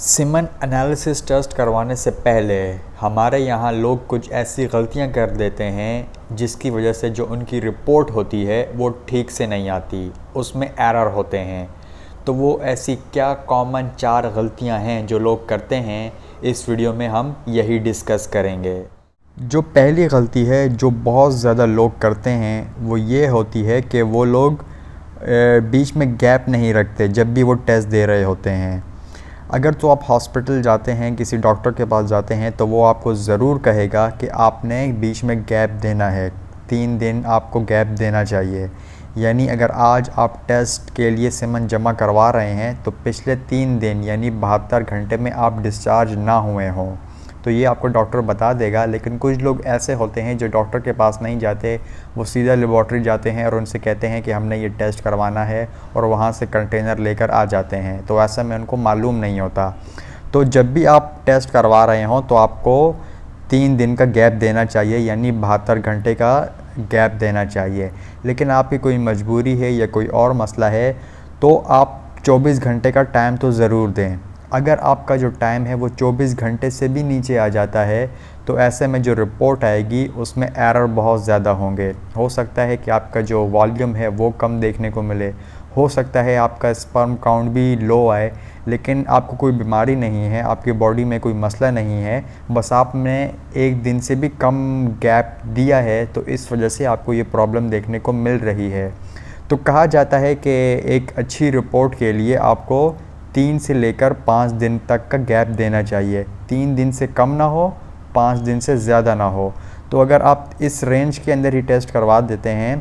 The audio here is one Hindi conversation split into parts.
सीमन एनालिसिस टेस्ट करवाने से पहले हमारे यहाँ लोग कुछ ऐसी गलतियाँ कर देते हैं जिसकी वजह से जो उनकी रिपोर्ट होती है वो ठीक से नहीं आती, उसमें एरर होते हैं। तो वो ऐसी क्या कॉमन 4 गलतियाँ हैं जो लोग करते हैं, इस वीडियो में हम यही डिस्कस करेंगे। जो पहली गलती है जो बहुत ज़्यादा लोग करते हैं वो ये होती है कि वो लोग बीच में गैप नहीं रखते जब भी वो टेस्ट दे रहे होते हैं। अगर तो आप हॉस्पिटल जाते हैं, किसी डॉक्टर के पास जाते हैं, तो वो आपको ज़रूर कहेगा कि आपने बीच में गैप देना है, 3 दिन आपको गैप देना चाहिए। यानी अगर आज आप टेस्ट के लिए सीमन जमा करवा रहे हैं तो पिछले 3 दिन यानी 72 घंटे में आप डिस्चार्ज ना हुए हों, तो ये आपको डॉक्टर बता देगा। लेकिन कुछ लोग ऐसे होते हैं जो डॉक्टर के पास नहीं जाते, वो सीधा लेबॉर्ट्री जाते हैं और उनसे कहते हैं कि हमने ये टेस्ट करवाना है और वहाँ से कंटेनर लेकर आ जाते हैं, तो ऐसा में उनको मालूम नहीं होता। तो जब भी आप टेस्ट करवा रहे हों तो आपको 3 दिन का गैप देना चाहिए, यानी 72 घंटे का गैप देना चाहिए। लेकिन आपकी कोई मजबूरी है या कोई और मसला है तो आप 24 घंटे का टाइम तो ज़रूर दें। अगर आपका जो टाइम है वो 24 घंटे से भी नीचे आ जाता है तो ऐसे में जो रिपोर्ट आएगी उसमें एरर बहुत ज़्यादा होंगे। हो सकता है कि आपका जो वॉल्यूम है वो कम देखने को मिले, हो सकता है आपका स्पर्म काउंट भी लो आए, लेकिन आपको कोई बीमारी नहीं है, आपकी बॉडी में कोई मसला नहीं है, बस आपने 1 दिन से भी कम गैप दिया है, तो इस वजह से आपको ये प्रॉब्लम देखने को मिल रही है। तो कहा जाता है कि एक अच्छी रिपोर्ट के लिए आपको 3 से लेकर 5 दिन तक का गैप देना चाहिए। 3 दिन से कम ना हो, 5 दिन से ज़्यादा ना हो। तो अगर आप इस रेंज के अंदर ही टेस्ट करवा देते हैं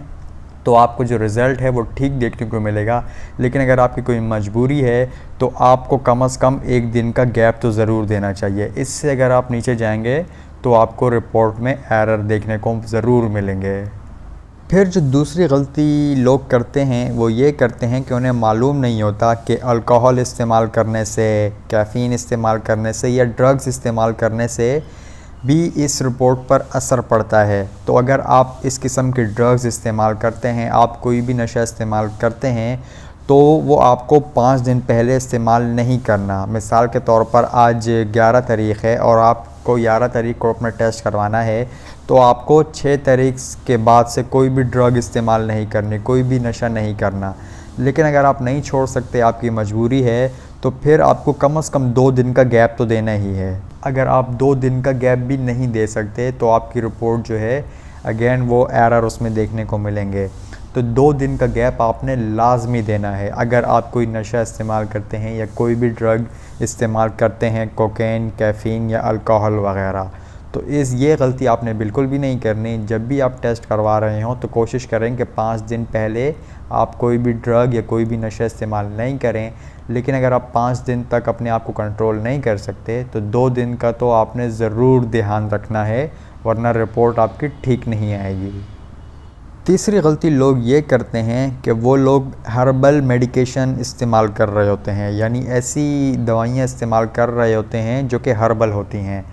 तो आपको जो रिज़ल्ट है वो ठीक देखने को मिलेगा। लेकिन अगर आपकी कोई मजबूरी है तो आपको कम से कम 1 दिन का गैप तो ज़रूर देना चाहिए। इससे अगर आप नीचे जाएंगे तो आपको रिपोर्ट में एरर देखने को ज़रूर मिलेंगे। फिर जो दूसरी गलती लोग करते हैं वो ये करते हैं कि उन्हें मालूम नहीं होता कि अल्कोहल इस्तेमाल करने से, कैफ़ीन इस्तेमाल करने से या ड्रग्स इस्तेमाल करने से भी इस रिपोर्ट पर असर पड़ता है। तो अगर आप इस किस्म के ड्रग्स इस्तेमाल करते हैं, आप कोई भी नशा इस्तेमाल करते हैं, तो वो आपको 5 दिन पहले इस्तेमाल नहीं करना। मिसाल के तौर पर आज 11 तारीख़ है और आपको 11 तारीख़ को अपना टेस्ट करवाना है, तो आपको 6 तारीख़ के बाद से कोई भी ड्रग इस्तेमाल नहीं करनी, कोई भी नशा नहीं करना। लेकिन अगर आप नहीं छोड़ सकते, आपकी मजबूरी है, तो फिर आपको कम से कम 2 दिन का गैप तो देना ही है। अगर आप 2 दिन का गैप भी नहीं दे सकते तो आपकी रिपोर्ट जो है अगेन वो एरर उसमें देखने को मिलेंगे। तो 2 दिन का गैप आपने लाजमी देना है। अगर आप कोई नशा इस्तेमाल करते हैं या कोई भी ड्रग इस्तेमाल करते हैं, कोकेन, कैफ़ीन या अल्कोहल वगैरह, तो ये गलती आपने बिल्कुल भी नहीं करनी। जब भी आप टेस्ट करवा रहे हों तो कोशिश करें कि 5 दिन पहले आप कोई भी ड्रग या कोई भी नशा इस्तेमाल नहीं करें। लेकिन अगर आप 5 दिन तक अपने आप को कंट्रोल नहीं कर सकते तो 2 दिन का तो आपने ज़रूर ध्यान रखना है, वरना रिपोर्ट आपकी ठीक नहीं आएगी। तीसरी गलती लोग ये करते हैं कि वो लोग हर्बल मेडिकेशन इस्तेमाल कर रहे होते हैं, यानी ऐसी दवाइयाँ इस्तेमाल कर रहे होते हैं जो कि हर्बल होती हैं।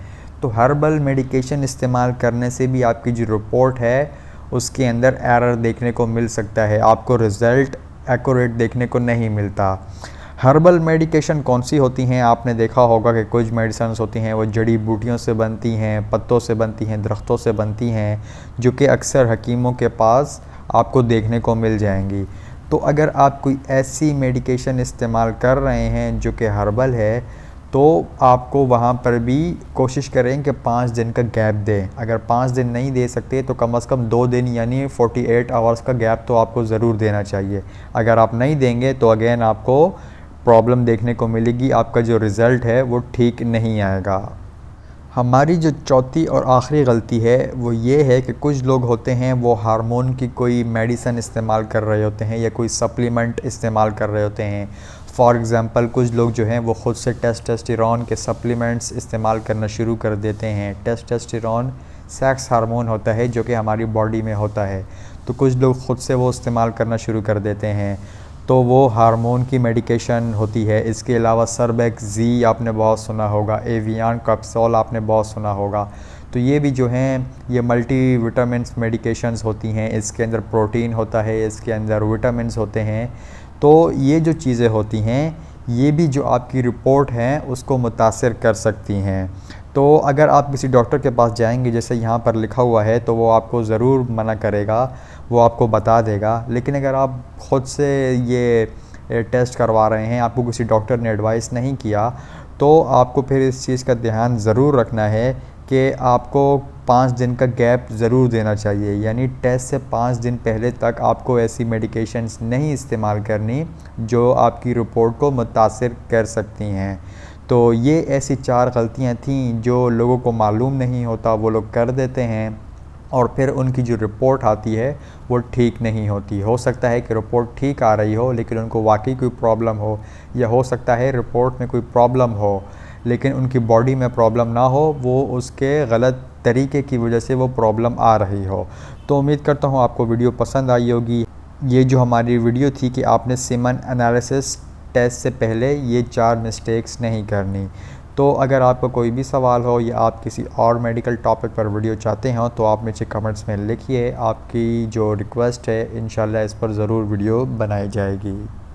तो हर्बल मेडिकेशन इस्तेमाल करने से भी आपकी जो रिपोर्ट है उसके अंदर एरर देखने को मिल सकता है, आपको रिज़ल्ट एक्यूरेट देखने को नहीं मिलता। हर्बल मेडिकेशन कौन सी होती हैं? आपने देखा होगा कि कुछ मेडिसिन्स होती हैं वो जड़ी बूटियों से बनती हैं, पत्तों से बनती हैं, दरख्तों से बनती हैं, जो कि अक्सर हकीमों के पास आपको देखने को मिल जाएंगी। तो अगर आप कोई ऐसी मेडिकेशन इस्तेमाल कर रहे हैं जो कि हर्बल है, तो आपको वहाँ पर भी कोशिश करें कि 5 दिन का गैप दें। अगर 5 दिन नहीं दे सकते तो कम से कम 2 दिन यानी 48 आवर्स का गैप तो आपको ज़रूर देना चाहिए। अगर आप नहीं देंगे तो अगेन आपको प्रॉब्लम देखने को मिलेगी, आपका जो रिज़ल्ट है वो ठीक नहीं आएगा। हमारी जो चौथी और आखिरी गलती है वो ये है कि कुछ लोग होते हैं वो हार्मोन की कोई मेडिसिन इस्तेमाल कर रहे होते हैं या कोई सप्लीमेंट इस्तेमाल कर रहे होते हैं। फॉर एग्ज़ाम्पल कुछ लोग जो हैं वो ख़ुद से टेस्टोस्टेरोन के सप्लीमेंट्स इस्तेमाल करना शुरू कर देते हैं। टेस्टोस्टेरोन सेक्स हार्मोन होता है जो कि हमारी बॉडी में होता है, तो कुछ लोग ख़ुद से वो इस्तेमाल करना शुरू कर देते हैं, तो वो हार्मोन की मेडिकेशन होती है। इसके अलावा सर्बेक्सी आपने बहुत सुना होगा, एवियन कैप्सूल आपने बहुत सुना होगा। तो ये भी जो हैं ये मल्टी विटामिन्स मेडिकेशंस होती हैं, इसके अंदर प्रोटीन होता है, इसके अंदर विटामिन्स होते हैं। तो ये जो चीज़ें होती हैं ये भी जो आपकी रिपोर्ट हैं उसको मुतासिर कर सकती हैं। तो अगर आप किसी डॉक्टर के पास जाएंगे, जैसे यहाँ पर लिखा हुआ है, तो वो आपको ज़रूर मना करेगा, वो आपको बता देगा। लेकिन अगर आप ख़ुद से ये टेस्ट करवा रहे हैं, आपको किसी डॉक्टर ने एडवाइस नहीं किया, तो आपको फिर इस चीज़ का ध्यान ज़रूर रखना है कि आपको 5 दिन का गैप ज़रूर देना चाहिए। यानी टेस्ट से 5 दिन पहले तक आपको ऐसी मेडिकेशंस नहीं इस्तेमाल करनी जो आपकी रिपोर्ट को मुतासिर कर सकती हैं। तो ये ऐसी 4 गलतियाँ थीं जो लोगों को मालूम नहीं होता, वो लोग कर देते हैं और फिर उनकी जो रिपोर्ट आती है वो ठीक नहीं होती। हो सकता है कि रिपोर्ट ठीक आ रही हो लेकिन उनको वाकई कोई प्रॉब्लम हो, या हो सकता है रिपोर्ट में कोई प्रॉब्लम हो लेकिन उनकी बॉडी में प्रॉब्लम ना हो, वो उसके गलत तरीके की वजह से वो प्रॉब्लम आ रही हो। तो उम्मीद करता हूँ आपको वीडियो पसंद आई होगी। ये जो हमारी वीडियो थी कि आपने सीमन एनालिसिस टेस्ट से पहले ये 4 मिस्टेक्स नहीं करनी। तो अगर आपका कोई भी सवाल हो या आप किसी और मेडिकल टॉपिक पर वीडियो चाहते हो तो आप नीचे कमेंट्स में लिखिए। आपकी जो रिक्वेस्ट है इंशाल्लाह इस पर ज़रूर वीडियो बनाई जाएगी।